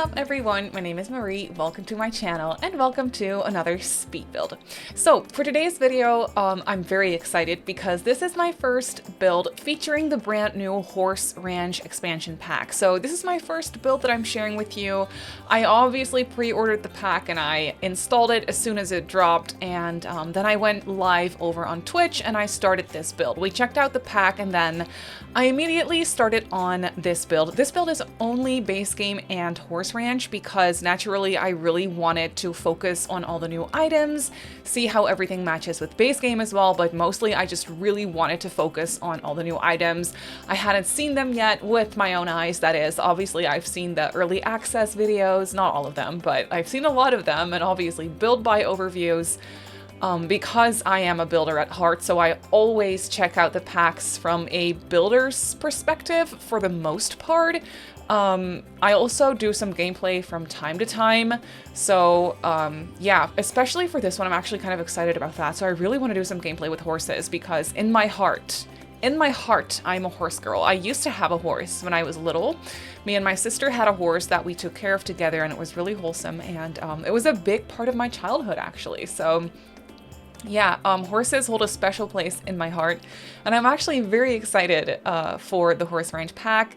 up everyone, my name is Marie, welcome to my channel and welcome to another speed build. So for today's video, I'm very excited because this is my first build featuring the brand new Horse Ranch expansion pack. So this is my first build that I'm sharing with you. I obviously pre-ordered the pack and I installed it as soon as it dropped, and then I went live over on Twitch and I started this build. We checked out the pack and then I immediately started on this build. This build is only base game and Horse Ranch because naturally I really wanted to focus on all the new items, see how everything matches with base game as well, but mostly I just really wanted to focus on all the new items. I hadn't seen them yet with my own eyes, that is. Obviously I've seen the early access videos, not all of them, but I've seen a lot of them, and obviously build by overviews. Because I am a builder at heart, so I always check out the packs from a builder's perspective for the most part. I also do some gameplay from time to time, so yeah, especially for this one, I'm actually kind of excited about that. So I really want to do some gameplay with horses because in my heart, I'm a horse girl. I used to have a horse when I was little. Me and my sister had a horse that we took care of together, and it was really wholesome, and it was a big part of my childhood actually. So yeah, horses hold a special place in my heart, and I'm actually very excited for the Horse Ranch pack.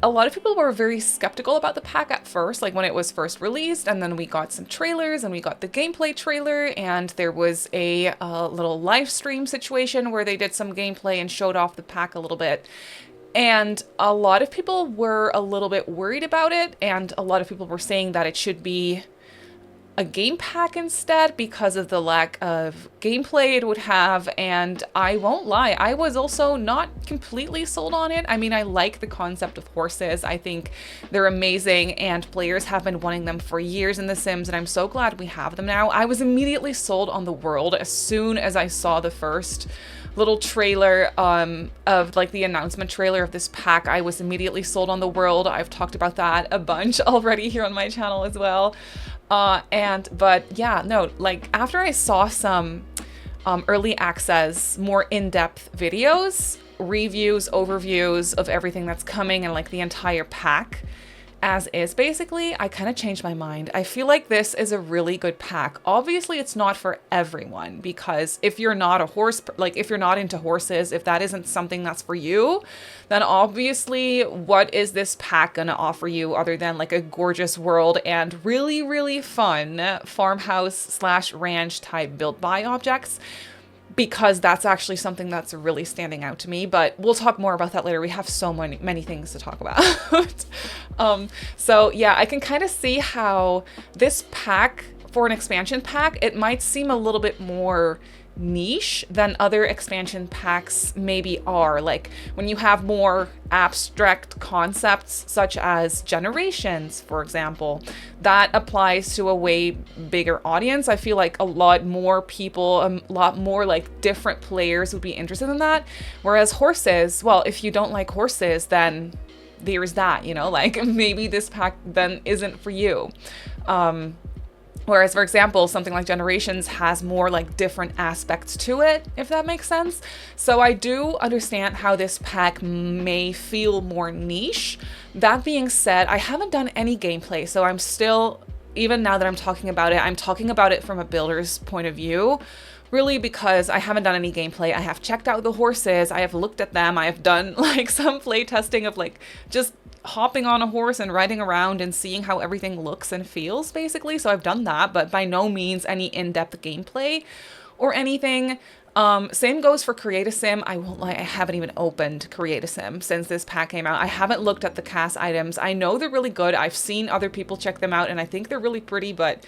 A lot of people were very skeptical about the pack at first, like when it was first released, and then we got some trailers and we got the gameplay trailer, and there was a little live stream situation where they did some gameplay and showed off the pack a little bit. And a lot of people were a little bit worried about it, and a lot of people were saying that it should be a game pack instead because of the lack of gameplay it would have, and I won't lie, I was also not completely sold on it. I mean, I like the concept of horses. I think they're amazing and players have been wanting them for years in The Sims, and I'm so glad we have them now. I was immediately sold on the world as soon as I saw the first little trailer of like the announcement trailer of this pack. I was immediately sold on the world. I've talked about that a bunch already here on my channel as well. But yeah, no, like after I saw some early access, more in-depth videos, reviews, overviews of everything that's coming and like the entire pack as is, basically, I kind of changed my mind. I feel like this is a really good pack. Obviously, it's not for everyone because if you're not a horse, like if you're not into horses, if that isn't something that's for you, then obviously what is this pack gonna offer you other than like a gorgeous world and really, really fun farmhouse slash ranch type built by objects? Because that's actually something that's really standing out to me, but we'll talk more about that later. We have so many things to talk about. So yeah, I can kind of see how this pack, for an expansion pack, it might seem a little bit more niche than other expansion packs maybe are. Like when you have more abstract concepts such as generations, for example, that applies to a way bigger audience. I feel like a lot more people, a lot more like different players would be interested in that. Whereas horses, well, if you don't like horses, then there's that, you know, like maybe this pack then isn't for you. Whereas, for example, something like Generations has more like different aspects to it, if that makes sense. So I do understand how this pack may feel more niche. That being said, I haven't done any gameplay, so I'm still, even now that I'm talking about it, I'm talking about it from a builder's point of view. Really, because I haven't done any gameplay. I have checked out the horses, I have looked at them, I have done like some play testing of like just hopping on a horse and riding around and seeing how everything looks and feels, basically. So I've done that, but by no means any in-depth gameplay or anything. Same goes for Create a Sim. I won't lie, I haven't even opened Create a Sim since this pack came out. I haven't looked at the cast items. I know they're really good. I've seen other people check them out and I think they're really pretty, but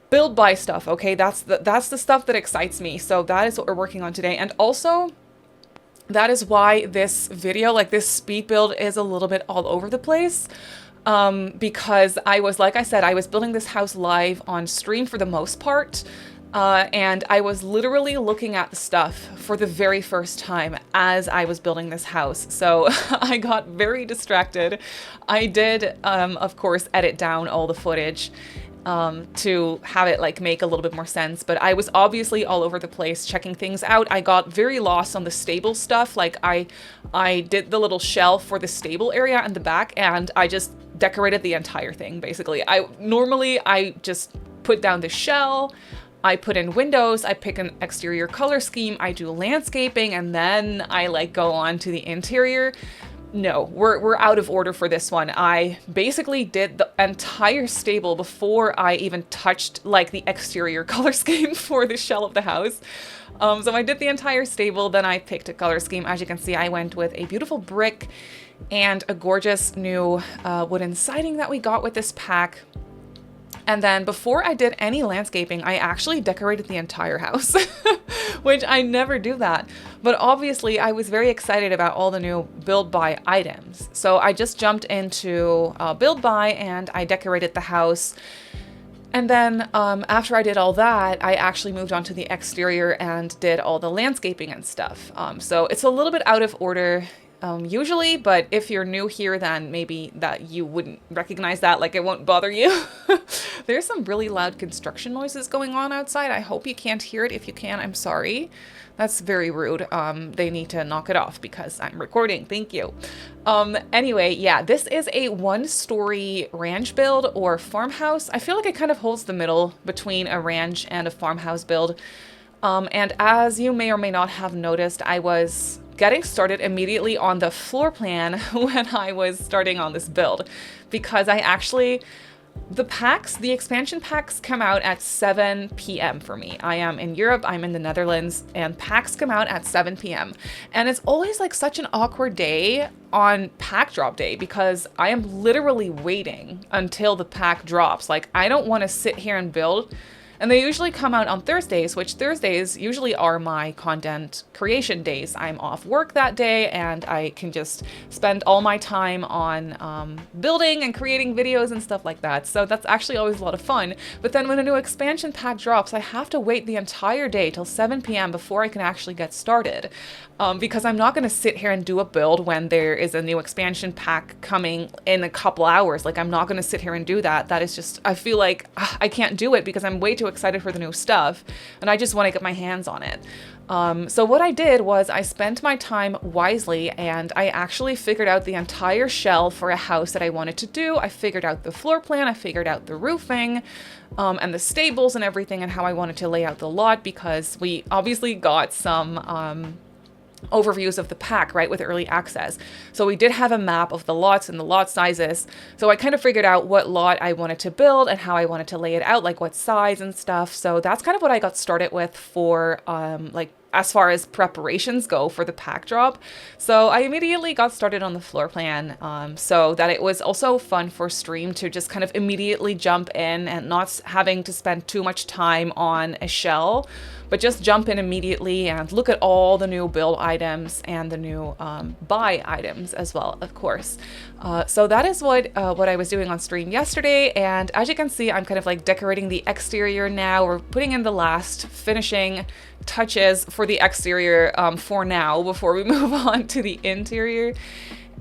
build by stuff, okay? That's the stuff that excites me. So that is what we're working on today. And also, that is why this video, like this speed build, is a little bit all over the place. Because I was, like I said, I was building this house live on stream for the most part. And I was literally looking at the stuff for the very first time as I was building this house. So I got very distracted. I did, of course, edit down all the footage to have it like make a little bit more sense, but I was obviously all over the place checking things out. I got very lost on the stable stuff. Like I did the little shelf for the stable area in the back, and I just decorated the entire thing, basically. Normally I just put down the shell, I put in windows, I pick an exterior color scheme, I do landscaping, and then I like go on to the interior. No, we're out of order for this one. I basically did the entire stable before I even touched like the exterior color scheme for the shell of the house. So I did the entire stable, then I picked a color scheme. As you can see, I went with a beautiful brick and a gorgeous new wooden siding that we got with this pack. And then before I did any landscaping, I actually decorated the entire house, which I never do that. But obviously I was very excited about all the new build buy items. So I just jumped into build buy and I decorated the house. And then after I did all that, I actually moved on to the exterior and did all the landscaping and stuff. So it's a little bit out of order usually, but if you're new here, then maybe that you wouldn't recognize that, like it won't bother you. There's some really loud construction noises going on outside. I hope you can't hear it. If you can, I'm sorry. That's very rude. They need to knock it off because I'm recording. Thank you. Anyway, yeah, this is a one-story ranch build or farmhouse. I feel like it kind of holds the middle between a ranch and a farmhouse build. And as you may or may not have noticed, I was getting started immediately on the floor plan when I was starting on this build, because I actually, the expansion packs come out at 7 p.m. for me. I am in Europe, I'm in the Netherlands, and packs come out at 7 p.m. And it's always like such an awkward day on pack drop day because I am literally waiting until the pack drops. Like, I don't want to sit here and build. And they usually come out on Thursdays, which Thursdays usually are my content creation days. I'm off work that day and I can just spend all my time on building and creating videos and stuff like that. So that's actually always a lot of fun. But then when a new expansion pack drops, I have to wait the entire day till 7 p.m. before I can actually get started. Because I'm not going to sit here and do a build when there is a new expansion pack coming in a couple hours. Like, I'm not going to sit here and do that. That is just, I feel like I can't do it because I'm way too excited for the new stuff and I just want to get my hands on it. So what I did was I spent my time wisely and I actually figured out the entire shell for a house that I wanted to do. I figured out the floor plan, I figured out the roofing, and the stables and everything and how I wanted to lay out the lot, because we obviously got some overviews of the pack, right, with early access. So we did have a map of the lots and the lot sizes. So I kind of figured out what lot I wanted to build and how I wanted to lay it out, like what size and stuff. So that's kind of what I got started with for like as far as preparations go for the pack drop. So I immediately got started on the floor plan so that it was also fun for stream to just kind of immediately jump in and not having to spend too much time on a shell, but just jump in immediately and look at all the new build items and the new buy items as well, of course. So that is what I was doing on stream yesterday. And as you can see, I'm kind of like decorating the exterior now. We're putting in the last finishing touches for the exterior for now before we move on to the interior.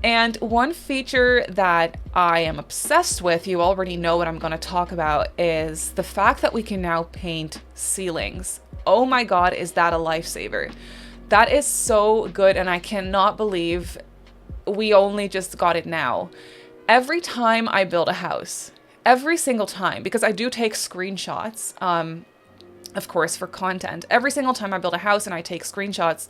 And one feature that I am obsessed with, you already know what I'm going to talk about, is the fact that we can now paint ceilings. Oh my God, is that a lifesaver? That is so good, and I cannot believe we only just got it now. Every time I build a house, every single time, because I do take screenshots, of course, for content. Every single time I build a house and I take screenshots,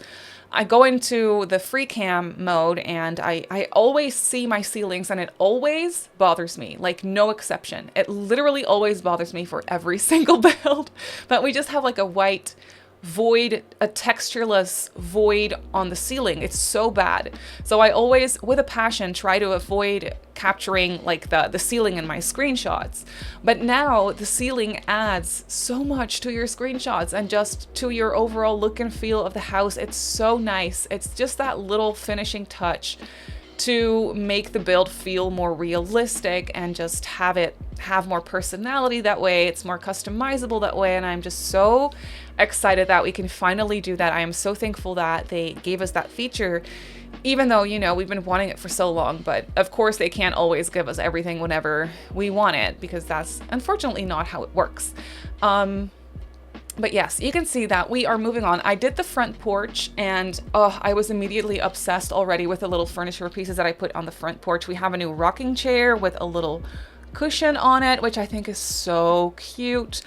I go into the free cam mode and I always see my ceilings and it always bothers me, like no exception. It literally always bothers me for every single build that we just have like a white void, a textureless void on the ceiling. It's so bad. So I always, with a passion, try to avoid capturing like the ceiling in my screenshots. But now the ceiling adds so much to your screenshots and just to your overall look and feel of the house. It's so nice. It's just that little finishing touch to make the build feel more realistic and just have more personality that way. It's more customizable that way, and I'm just so excited that we can finally do that. I am so thankful that they gave us that feature, even though, you know, we've been wanting it for so long. But of course they can't always give us everything whenever we want it, because that's unfortunately not how it works. But yes, you can see that we are moving on. I did the front porch, and oh, I was immediately obsessed already with the little furniture pieces that I put on the front porch. We have a new rocking chair with a little cushion on it, which I think is so cute.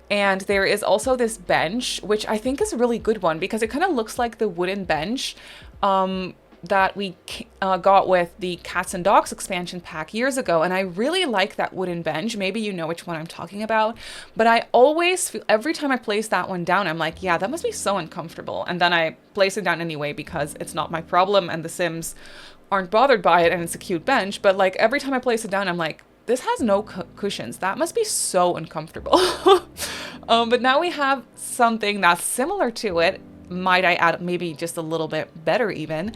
And there is also this bench, which I think is a really good one because it kind of looks like the wooden bench that we got with the Cats and Dogs expansion pack years ago. And I really like that wooden bench. Maybe you know which one I'm talking about. But I always feel, every time I place that one down, I'm like, yeah, that must be so uncomfortable. And then I place it down anyway because it's not my problem and the Sims aren't bothered by it and it's a cute bench. But like every time I place it down, I'm like, this has no cushions. That must be so uncomfortable. But now we have something that's similar to it. Might I add maybe just a little bit better even.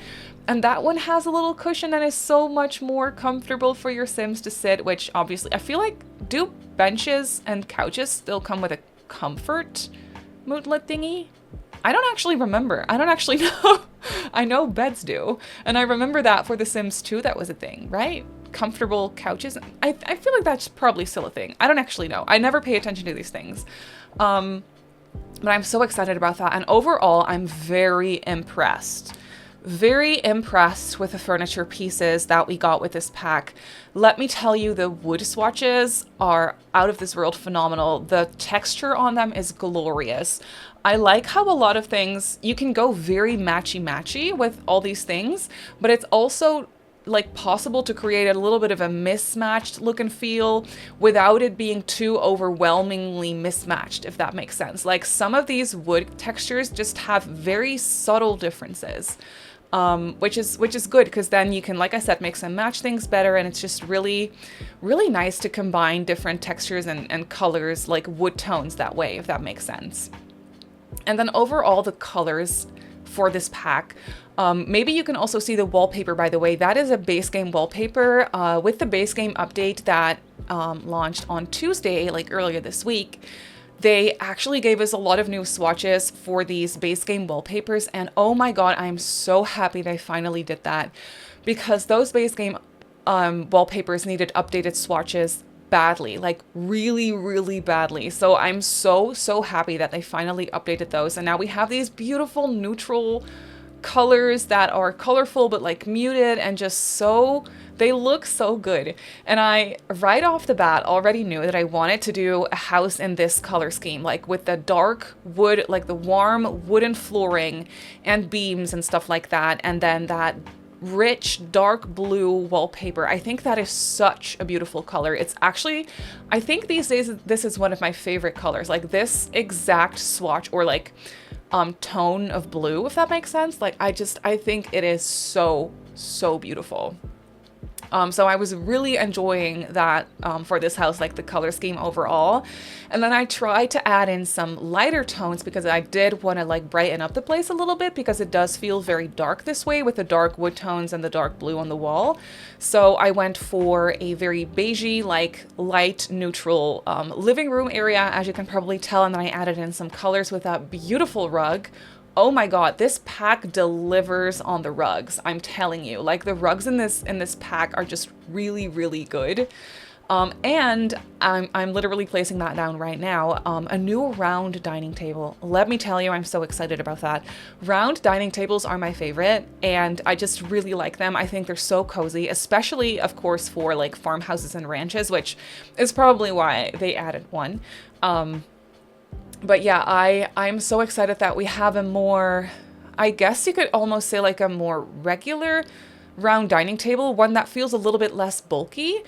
And that one has a little cushion and is so much more comfortable for your Sims to sit, which obviously I feel like, do benches and couches still come with a comfort moodlet thingy? I don't actually remember. I don't actually know. I know beds do. And I remember that for The Sims 2, that was a thing, right? Comfortable couches. I feel like that's probably still a thing. I don't actually know. I never pay attention to these things. But I'm so excited about that. And overall, I'm very impressed. Very impressed with the furniture pieces that we got with this pack. Let me tell you, the wood swatches are out of this world phenomenal. The texture on them is glorious. I like how a lot of things, you can go very matchy-matchy with all these things, but it's also like possible to create a little bit of a mismatched look and feel without it being too overwhelmingly mismatched, if that makes sense. Like some of these wood textures just have very subtle differences. Which is good because then you can, like I said, mix and match things better, and it's just really, really nice to combine different textures and colors, like wood tones, that way, if that makes sense. And then overall, the colors for this pack, maybe you can also see the wallpaper, by the way. That is a base game wallpaper with the base game update that launched on Tuesday, like earlier this week. They actually gave us a lot of new swatches for these base game wallpapers, and oh my god, I'm so happy they finally did that, because those base game wallpapers needed updated swatches badly, like really, really badly. So I'm so happy that they finally updated those, and now we have these beautiful neutral colors that are colorful but like muted and just so, they look so good. And I, right off the bat, already knew that I wanted to do a house in this color scheme, like with the dark wood, like the warm wooden flooring and beams and stuff like that, and then that rich dark blue wallpaper. I think that is such a beautiful color. It's actually, I think these days this is one of my favorite colors, like this exact swatch or like tone of blue, if that makes sense. Like I think it is so beautiful. So I was really enjoying that for this house, like the color scheme overall. And then I tried to add in some lighter tones because I did want to like brighten up the place a little bit, because it does feel very dark this way with the dark wood tones and the dark blue on the wall. So I went for a very beigey, like light neutral living room area, as you can probably tell. And then I added in some colors with that beautiful rug. Oh my god, this pack delivers on the rugs. I'm telling you, like the rugs in this pack are just really, really good. And I'm literally placing that down right now. A new round dining table. Let me tell you, I'm so excited about that. Round dining tables are my favorite, and I just really like them. I think they're so cozy, especially, of course, for like farmhouses and ranches, which is probably why they added one. But yeah, I'm so excited that we have a more, I guess you could almost say like a more regular round dining table, one that feels a little bit less bulky.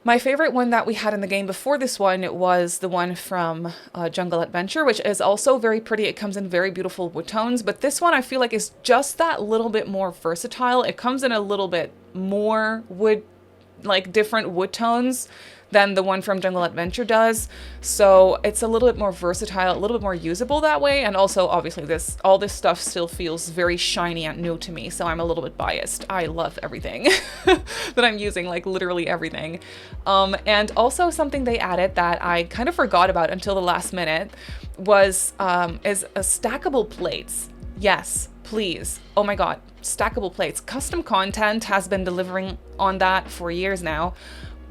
My favorite one that we had in the game before this one was the one from Jungle Adventure, which is also very pretty. It comes in very beautiful wood tones, but this one I feel like is just that little bit more versatile. It comes in a little bit more wood, like different wood tones than the one from Jungle Adventure does. So it's a little bit more versatile, a little bit more usable that way. And also obviously all this stuff still feels very shiny and new to me. So I'm a little bit biased. I love everything that I'm using, like literally everything. And also something they added that I kind of forgot about until the last minute was is stackable plates. Yes, please. Oh my god, stackable plates. Custom Content has been delivering on that for years now.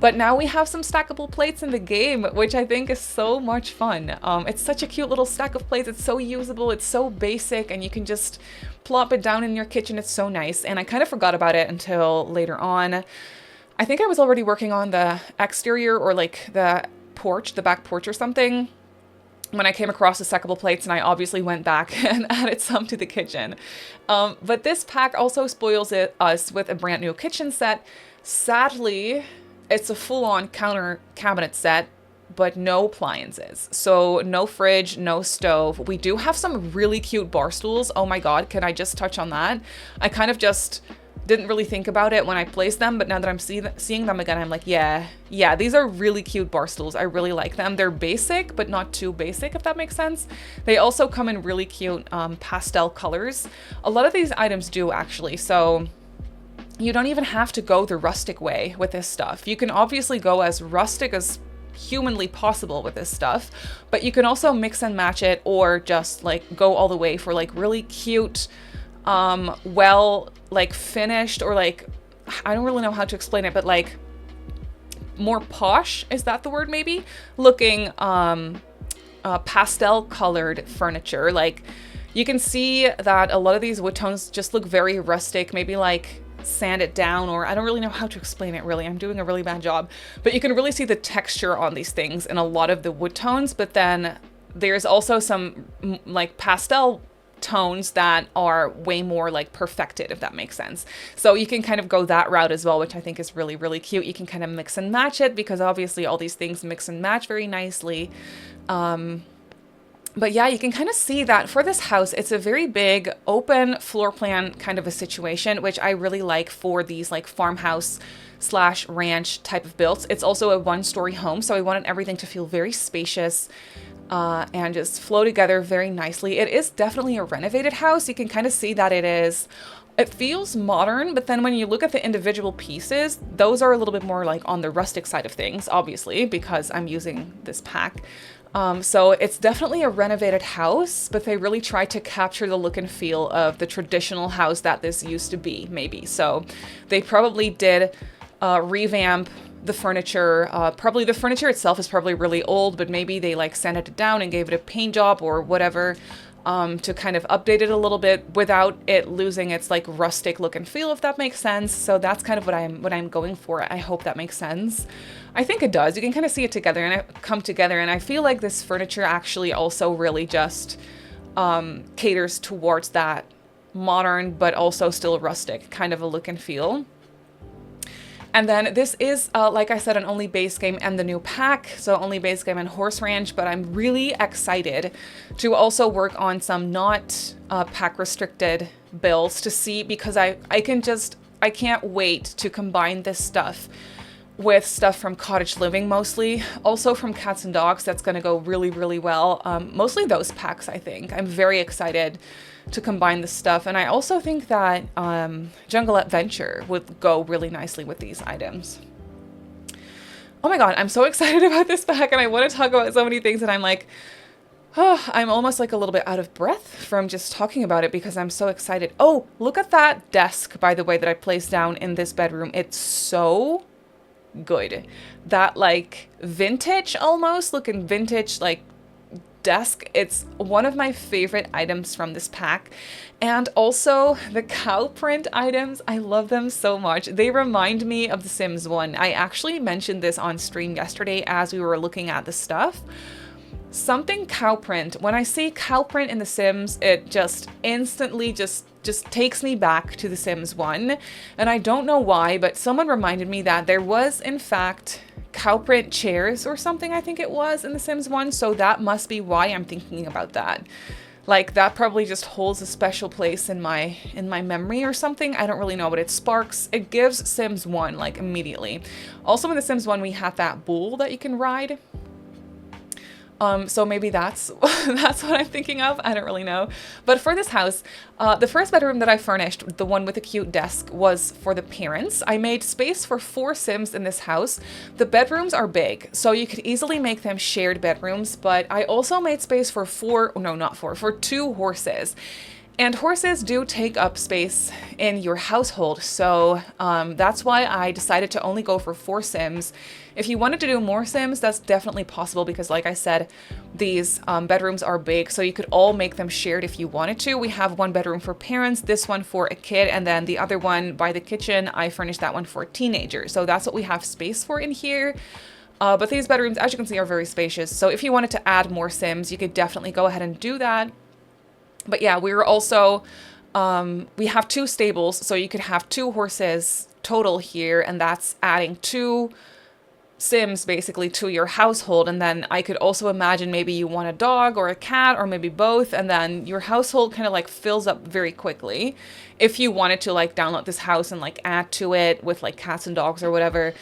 But now we have some stackable plates in the game, which I think is so much fun. It's such a cute little stack of plates. It's so usable. It's so basic, and you can just plop it down in your kitchen. It's so nice. And I kind of forgot about it until later on. I think I was already working on the exterior or like the porch, the back porch or something, when I came across the stackable plates, and I obviously went back and added some to the kitchen. But this pack also spoils us with a brand new kitchen set. Sadly, it's a full-on counter cabinet set, but no appliances. So no fridge, no stove. We do have some really cute bar stools. Oh my God, can I just touch on that? I kind of just didn't really think about it when I placed them, but now that I'm seeing them again, I'm like, yeah, these are really cute bar stools. I really like them. They're basic, but not too basic, if that makes sense. They also come in really cute pastel colors. A lot of these items do, actually, so you don't even have to go the rustic way with this stuff. You can obviously go as rustic as humanly possible with this stuff, but you can also mix and match it, or just like go all the way for like really cute, well, like finished, or like, I don't really know how to explain it, but like more posh, is that the word maybe? Looking pastel colored furniture. Like you can see that a lot of these wood tones just look very rustic, maybe like sand it down, or I don't really know how to explain it really. I'm doing a really bad job, but you can really see the texture on these things in a lot of the wood tones. But then there's also some like pastel tones that are way more like perfected, if that makes sense. So you can kind of go that route as well, which I think is really, really cute. You can kind of mix and match it, because obviously all these things mix and match very nicely. But yeah, you can kind of see that for this house, it's a very big open floor plan kind of a situation, which I really like for these like farmhouse / ranch type of builds. It's also a 1-story home, so I wanted everything to feel very spacious and just flow together very nicely. It is definitely a renovated house. You can kind of see that it feels modern, but then when you look at the individual pieces, those are a little bit more like on the rustic side of things, obviously, because I'm using this pack. So it's definitely a renovated house, but they really tried to capture the look and feel of the traditional house that this used to be, maybe. So they probably did revamp the furniture. Probably the furniture itself is probably really old, but maybe they like sanded it down and gave it a paint job or whatever, to kind of update it a little bit without it losing its like rustic look and feel, if that makes sense. So that's kind of what I'm going for. I hope that makes sense. I think it does. You can kind of see it together and come together, and I feel like this furniture actually also really just caters towards that modern but also still rustic kind of a look and feel. And then this is, like I said, an only base game and the new pack, so only base game and horse ranch, but I'm really excited to also work on some not pack restricted builds to see, because I can't wait to combine this stuff with stuff from cottage living, mostly also from cats and dogs. That's going to go really, really well. Mostly those packs, I think. I'm very excited to combine this stuff. And I also think that Jungle Adventure would go really nicely with these items. Oh my God, I'm so excited about this pack, and I want to talk about so many things, and I'm like, oh, I'm almost like a little bit out of breath from just talking about it because I'm so excited. Oh, look at that desk, by the way, that I placed down in this bedroom. It's so good. That like vintage, almost looking vintage like desk. It's one of my favorite items from this pack. And also the cow print items, I love them so much. They remind me of The Sims 1. I actually mentioned this on stream yesterday as we were looking at the stuff. Something cow print. When I see cow print in The Sims, it just instantly just takes me back to The Sims 1. And I don't know why, but someone reminded me that there was, in fact, cow print chairs or something, I think it was, in The Sims 1. So that must be why I'm thinking about that. Like, that probably just holds a special place in my memory or something. I don't really know, but it gives Sims 1, like, immediately. Also, in The Sims 1, we have that bull that you can ride. So maybe that's what I'm thinking of. I don't really know. But for this house, the first bedroom that I furnished, the one with the cute desk, was for the parents. I made space for 4 Sims in this house. The bedrooms are big, so you could easily make them shared bedrooms, but I also made space for 2 horses. And horses do take up space in your household, so that's why I decided to only go for 4 Sims. If you wanted to do more Sims, that's definitely possible because, like I said, these bedrooms are big, so you could all make them shared if you wanted to. We have one bedroom for parents, this one for a kid, and then the other one by the kitchen, I furnished that one for a teenager. So that's what we have space for in here. But these bedrooms, as you can see, are very spacious. So if you wanted to add more Sims, you could definitely go ahead and do that. But yeah, we were also, we have 2 stables, so you could have 2 horses total here, and that's adding 2 Sims basically to your household. And then I could also imagine maybe you want a dog or a cat or maybe both, and then your household kind of like fills up very quickly. If you wanted to like download this house and like add to it with like cats and dogs or whatever,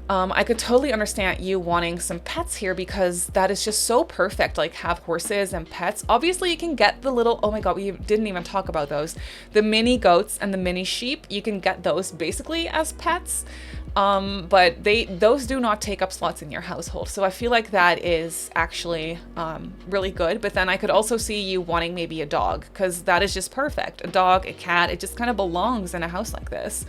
I could totally understand you wanting some pets here because that is just so perfect, like have horses and pets. Obviously you can get the little, oh my god, we didn't even talk about those. The mini goats and the mini sheep, you can get those basically as pets. But those do not take up slots in your household. So I feel like that is actually really good. But then I could also see you wanting maybe a dog because that is just perfect. A dog, a cat, it just kind of belongs in a house like this.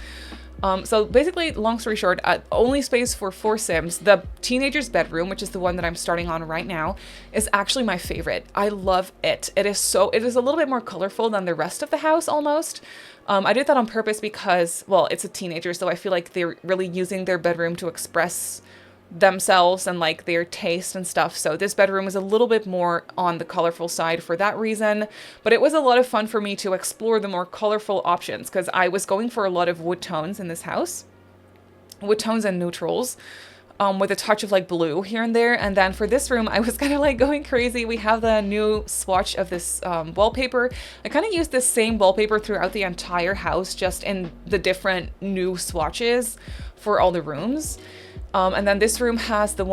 So basically, long story short, only space for 4 Sims. The teenager's bedroom, which is the one that I'm starting on right now, is actually my favorite. I love it. It is a little bit more colorful than the rest of the house almost. I did that on purpose because, well, it's a teenager, so I feel like they're really using their bedroom to express themselves and like their taste and stuff. So this bedroom is a little bit more on the colorful side for that reason, but it was a lot of fun for me to explore the more colorful options because I was going for a lot of wood tones in this house, wood tones and neutrals, with a touch of like blue here and there. And then for this room, I was kind of like going crazy. We have the new swatch of this wallpaper. I kind of used this same wallpaper throughout the entire house, just in the different new swatches for all the rooms. And then this room has the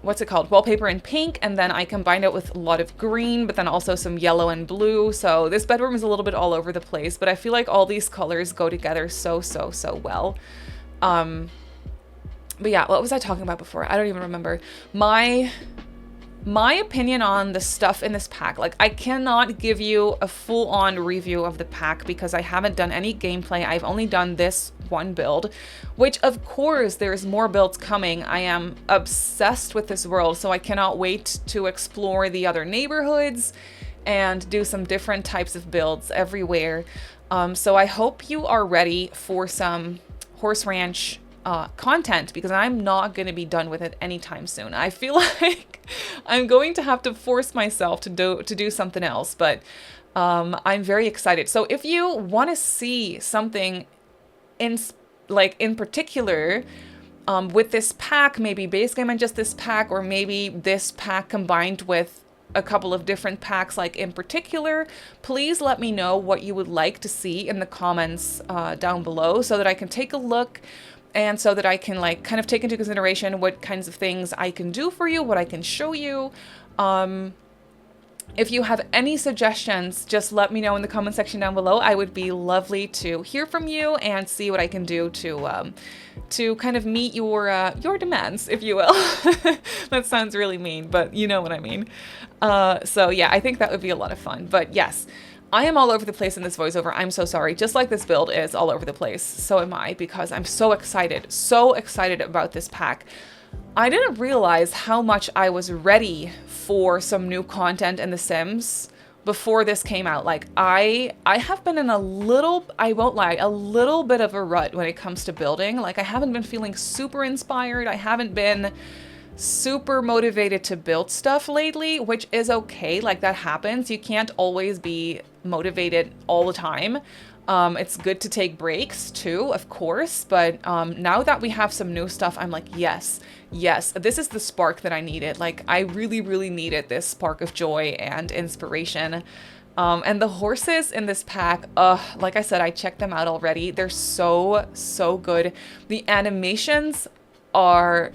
what's it called? Wallpaper in pink, and then I combined it with a lot of green, but then also some yellow and blue. So this bedroom is a little bit all over the place, but I feel like all these colors go together so well. But yeah, what was I talking about before? I don't even remember. My opinion on the stuff in this pack, like I cannot give you a full-on review of the pack because I haven't done any gameplay. I've only done this one build, which of course there's more builds coming. I am obsessed with this world, so I cannot wait to explore the other neighborhoods and do some different types of builds everywhere. So I hope you are ready for some horse ranch content because I'm not going to be done with it anytime soon. I feel like I'm going to have to force myself to do something else, but I'm very excited. So if you want to see something in particular with this pack, maybe base game and just this pack, or maybe this pack combined with a couple of different packs like in particular, please let me know what you would like to see in the comments down below so that I can take a look and so that I can like kind of take into consideration what kinds of things I can do for you, what I can show you. If you have any suggestions, just let me know in the comment section down below. I would be lovely to hear from you and see what I can do to kind of meet your demands, if you will. That sounds really mean, but you know what I mean. So yeah, I think that would be a lot of fun. But yes, I am all over the place in this voiceover. I'm so sorry. Just like this build is all over the place, so am I, because I'm so excited about this pack. I didn't realize how much I was ready for some new content in The Sims before this came out. Like, I have been in a little, I won't lie, a little bit of a rut when it comes to building. Like, I haven't been feeling super inspired. I haven't been super motivated to build stuff lately, which is okay. Like, that happens. You can't always be motivated all the time. It's good to take breaks too, of course, but now that we have some new stuff, I'm like, yes, this is the spark that I needed. Like, I really needed this spark of joy and inspiration. And the horses in this pack, like I said, I checked them out already. They're so good. The animations are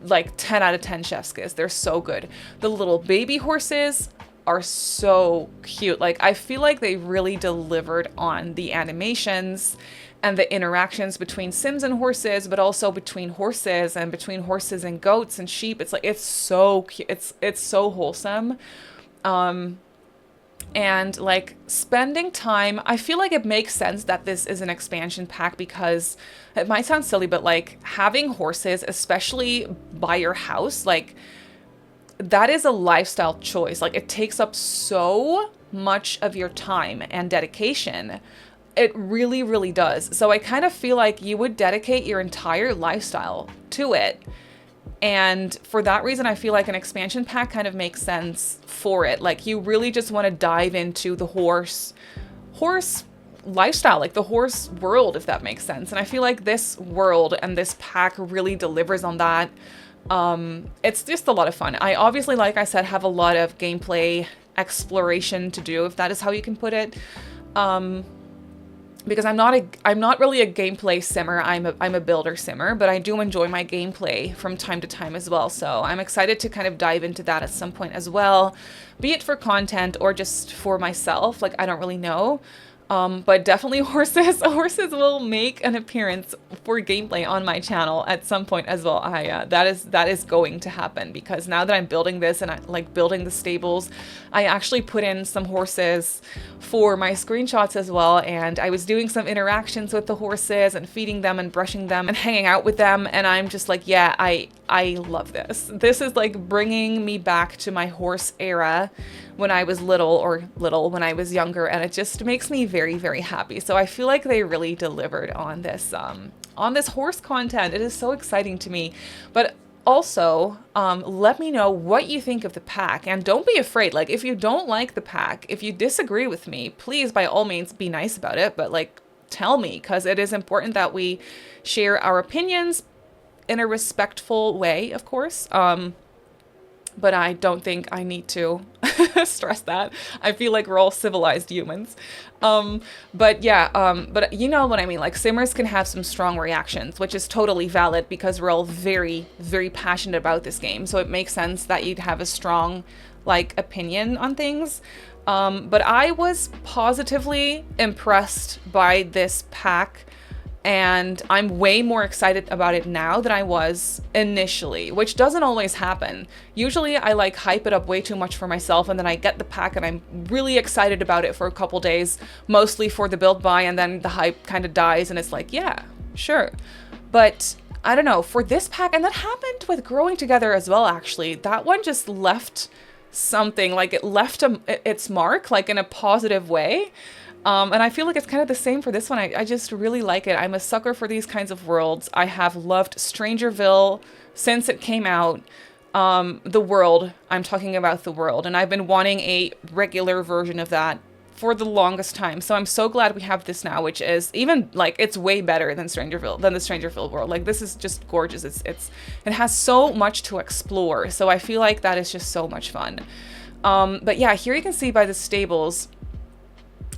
like 10 out of 10 chef's kiss. They're so good. The little baby horses are so cute. Like, I feel like they really delivered on the animations and the interactions between Sims and horses, but also between horses and between horses and goats and sheep. It's like, it's so cute. It's so wholesome. and like spending time. I feel like it makes sense that this is an expansion pack because it might sound silly, but like having horses, especially by your house, like that is a lifestyle choice. Like it takes up so much of your time and dedication. It really, really does. So I kind of feel like you would dedicate your entire lifestyle to it. And for that reason, I feel like an expansion pack kind of makes sense for it. Like you really just want to dive into the horse lifestyle, like the horse world, if that makes sense. And I feel like this world and this pack really delivers on that. It's just a lot of fun. I obviously, like I said, have a lot of gameplay exploration to do, if that is how you can put it. Because I'm not really a gameplay simmer. I'm a builder simmer, but I do enjoy my gameplay from time to time as well. So I'm excited to kind of dive into that at some point as well, be it for content or just for myself. Like I don't really know. But definitely horses will make an appearance for gameplay on my channel at some point as well. That is going to happen because now that I'm building this and I like building the stables, I actually put in some horses for my screenshots as well. And I was doing some interactions with the horses and feeding them and brushing them and hanging out with them. And I'm just like, yeah, I love this. This is like bringing me back to my horse era when I was little when I was younger, and it just makes me very, very happy. So I feel like they really delivered on this horse content. It is so exciting to me. But also, let me know what you think of the pack, and don't be afraid. Like if you don't like the pack, if you disagree with me, please by all means be nice about it, but like tell me, because it is important that we share our opinions in a respectful way, of course. But I don't think I need to stress that. I feel like we're all civilized humans. But yeah, but you know what I mean? Like simmers can have some strong reactions, which is totally valid because we're all very, very passionate about this game. So it makes sense that you'd have a strong like opinion on things. But I was positively impressed by this pack. And I'm way more excited about it now than I was initially, which doesn't always happen. Usually I like hype it up way too much for myself, and then I get the pack and I'm really excited about it for a couple days, mostly for the build buy, and then the hype kind of dies and it's like, yeah, sure. But I don't know, for this pack, and that happened with Growing Together as well, actually. That one just left something, like it left its mark, like in a positive way. And I feel like it's kind of the same for this one. I just really like it. I'm a sucker for these kinds of worlds. I have loved Strangerville since it came out. The world, I'm talking about the world. And I've been wanting a regular version of that for the longest time. So I'm so glad we have this now, which is even like, it's way better than the Strangerville world. Like this is just gorgeous. It has so much to explore. So I feel like that is just so much fun. But yeah, here you can see by the stables,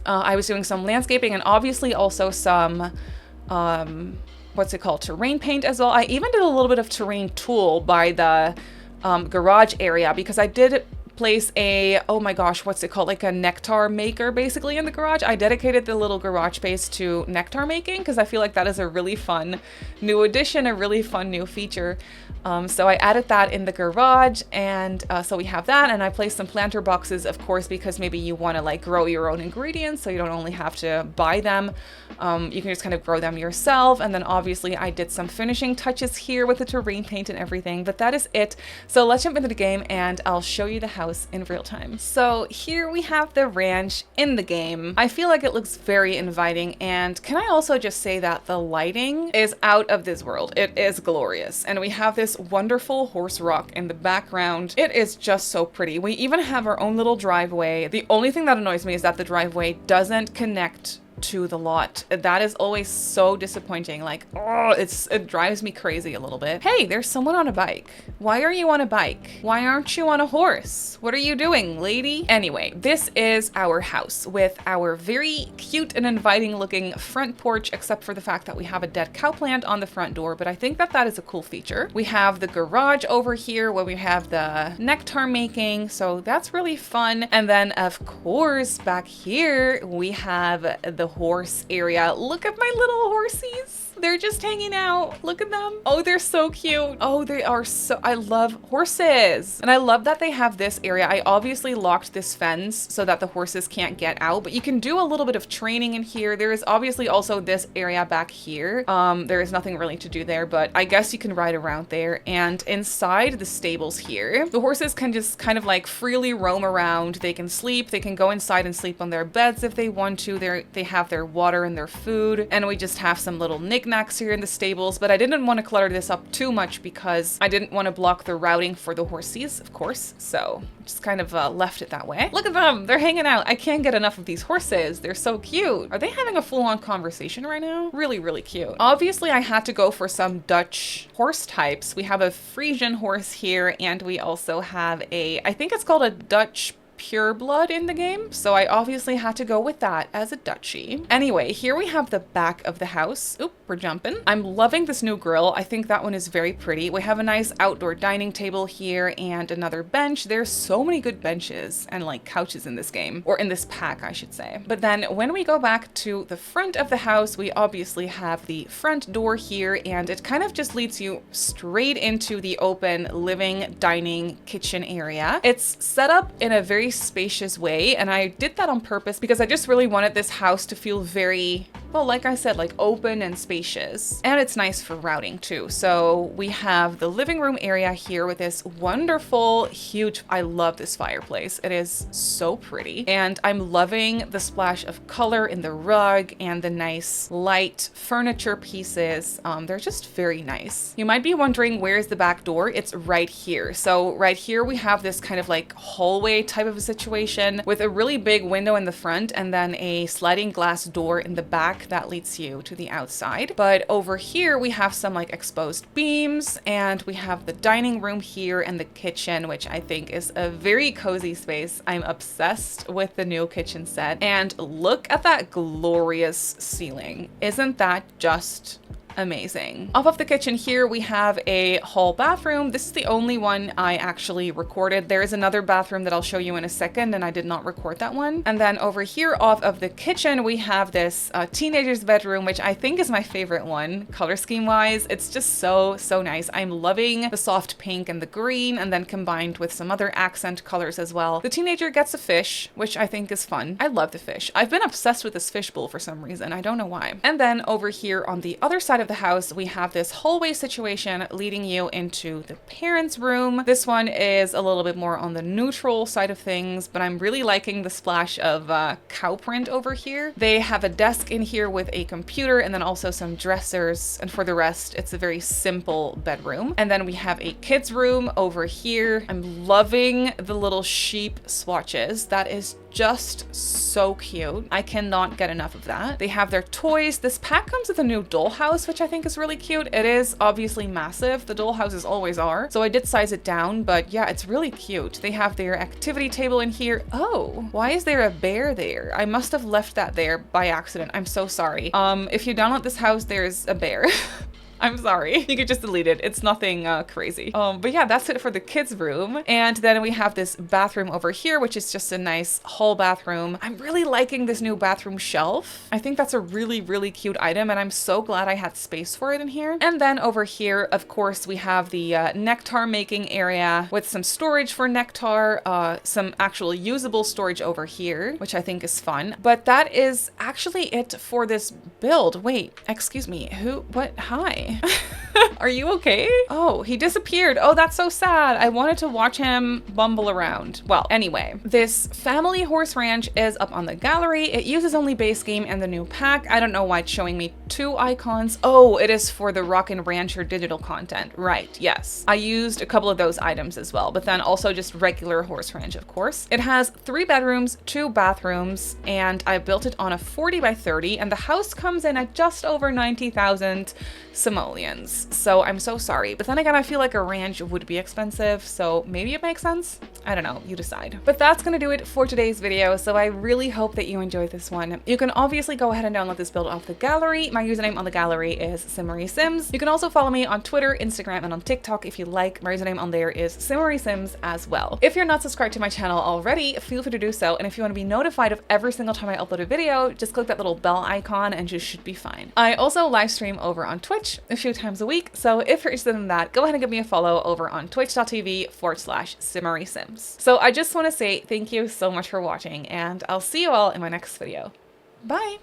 I was doing some landscaping and obviously also some, what's it called, terrain paint as well. I even did a little bit of terrain tool by the garage area because I did place a, oh my gosh, what's it called, like a nectar maker basically in the garage. I dedicated the little garage space to nectar making because I feel like that is a really fun new addition, a really fun new feature. So I added that in the garage, and so we have that, and I placed some planter boxes, of course, because maybe you want to like grow your own ingredients, so you don't only have to buy them. You can just kind of grow them yourself. And then obviously I did some finishing touches here with the terrain paint and everything, but that is it. So let's jump into the game and I'll show you the house in real time. So here we have the ranch in the game. I feel like it looks very inviting, and can I also just say that the lighting is out of this world. It is glorious, and we have this wonderful horse rock in the background. It is just so pretty. We even have our own little driveway. The only thing that annoys me is that the driveway doesn't connect to the lot. That is always so disappointing. Like, oh, it drives me crazy a little bit. Hey, there's someone on a bike. Why are you on a bike? Why aren't you on a horse? What are you doing, lady? Anyway, this is our house with our very cute and inviting looking front porch, except for the fact that we have a dead cow plant on the front door, but I think that that is a cool feature. We have the garage over here where we have the nectar making, so that's really fun. And then of course back here we have the horse area. Look at my little horsies. They're just hanging out. Look at them. Oh, they're so cute. Oh, they are so, I love horses. And I love that they have this area. I obviously locked this fence so that the horses can't get out, but you can do a little bit of training in here. There is obviously also this area back here. There is nothing really to do there, but I guess you can ride around there. And inside the stables here, the horses can just kind of like freely roam around. They can sleep. They can go inside and sleep on their beds if they want to. They have their water and their food. And we just have some little knickknacks here in the stables, but I didn't want to clutter this up too much because I didn't want to block the routing for the horses, of course. So just kind of left it that way. Look at them. They're hanging out. I can't get enough of these horses. They're so cute. Are they having a full-on conversation right now? Really, really cute. Obviously, I had to go for some Dutch horse types. We have a Frisian horse here, and we also have I think it's called a Dutch pure blood in the game, so I obviously had to go with that as a Dutchie. Anyway, here we have the back of the house. Oop, we're jumping. I'm loving this new grill. I think that one is very pretty. We have a nice outdoor dining table here and another bench. There's so many good benches and like couches in this game, or in this pack, I should say. But then when we go back to the front of the house, we obviously have the front door here, and it kind of just leads you straight into the open living, dining, kitchen area. It's set up in a very spacious way, and I did that on purpose because I just really wanted this house to feel very, well, like I said, like open and spacious. And it's nice for routing too. So we have the living room area here with this wonderful, huge, I love this fireplace. It is so pretty. And I'm loving the splash of color in the rug and the nice light furniture pieces. They're just very nice. You might be wondering, where's the back door? It's right here. So right here we have this kind of like hallway type of a situation with a really big window in the front and then a sliding glass door in the back that leads you to the outside. But over here we have some like exposed beams, and we have the dining room here and the kitchen, which I think is a very cozy space. I'm obsessed with the new kitchen set, and look at that glorious ceiling. Isn't that just amazing? Off of the kitchen here, we have a hall bathroom. This is the only one I actually recorded. There is another bathroom that I'll show you in a second, and I did not record that one. And then over here off of the kitchen, we have this teenager's bedroom, which I think is my favorite one, color scheme wise. It's just so nice. I'm loving the soft pink and the green, and then combined with some other accent colors as well. The teenager gets a fish, which I think is fun. I love the fish. I've been obsessed with this fishbowl for some reason. I don't know why. And then over here on the other side of the house, we have this hallway situation leading you into the parents' room. This one is a little bit more on the neutral side of things, but I'm really liking the splash of cow print over here. They have a desk in here with a computer and then also some dressers, and for the rest, it's a very simple bedroom. And then we have a kids' room over here. I'm loving the little sheep swatches. That is just so cute. I cannot get enough of that. They have their toys. This pack comes with a new dollhouse, which I think is really cute. It is obviously massive. The dollhouses always are. So I did size it down, but yeah, it's really cute. They have their activity table in here. Oh, why is there a bear there? I must have left that there by accident. I'm so sorry. If you download this house, there's a bear. I'm sorry. You could just delete it. It's nothing crazy. But yeah, that's it for the kids' room. And then we have this bathroom over here, which is just a nice hall bathroom. I'm really liking this new bathroom shelf. I think that's a really cute item, and I'm so glad I had space for it in here. And then over here, of course, we have the nectar making area with some storage for nectar, some actual usable storage over here, which I think is fun. But that is actually it for this build. Wait, excuse me. What? Hi. Are you okay? Oh, he disappeared. Oh, that's so sad. I wanted to watch him bumble around. Well, anyway, this family horse ranch is up on the gallery. It uses only base game and the new pack. I don't know why it's showing me two icons. Oh, it is for the Rockin' Rancher digital content. Right, yes. I used a couple of those items as well, but then also just regular horse ranch, of course. It has 3 bedrooms, 2 bathrooms, and I built it on a 40 by 30, and the house comes in at just over 90,000 simoleons. Sims, so I'm so sorry. But then again, I feel like a ranch would be expensive, so maybe it makes sense? I don't know, you decide. But that's gonna do it for today's video, so I really hope that you enjoyed this one. You can obviously go ahead and download this build off the gallery. My username on the gallery is Simmary Sims. You can also follow me on Twitter, Instagram, and on TikTok if you like. My username on there is Simmary Sims as well. If you're not subscribed to my channel already, feel free to do so, and if you want to be notified of every single time I upload a video, just click that little bell icon and you should be fine. I also live stream over on Twitch a few times a week, so if you're interested in that, go ahead and give me a follow over on twitch.tv/SimmarySims. So I just want to say thank you so much for watching, and I'll see you all in my next video. Bye!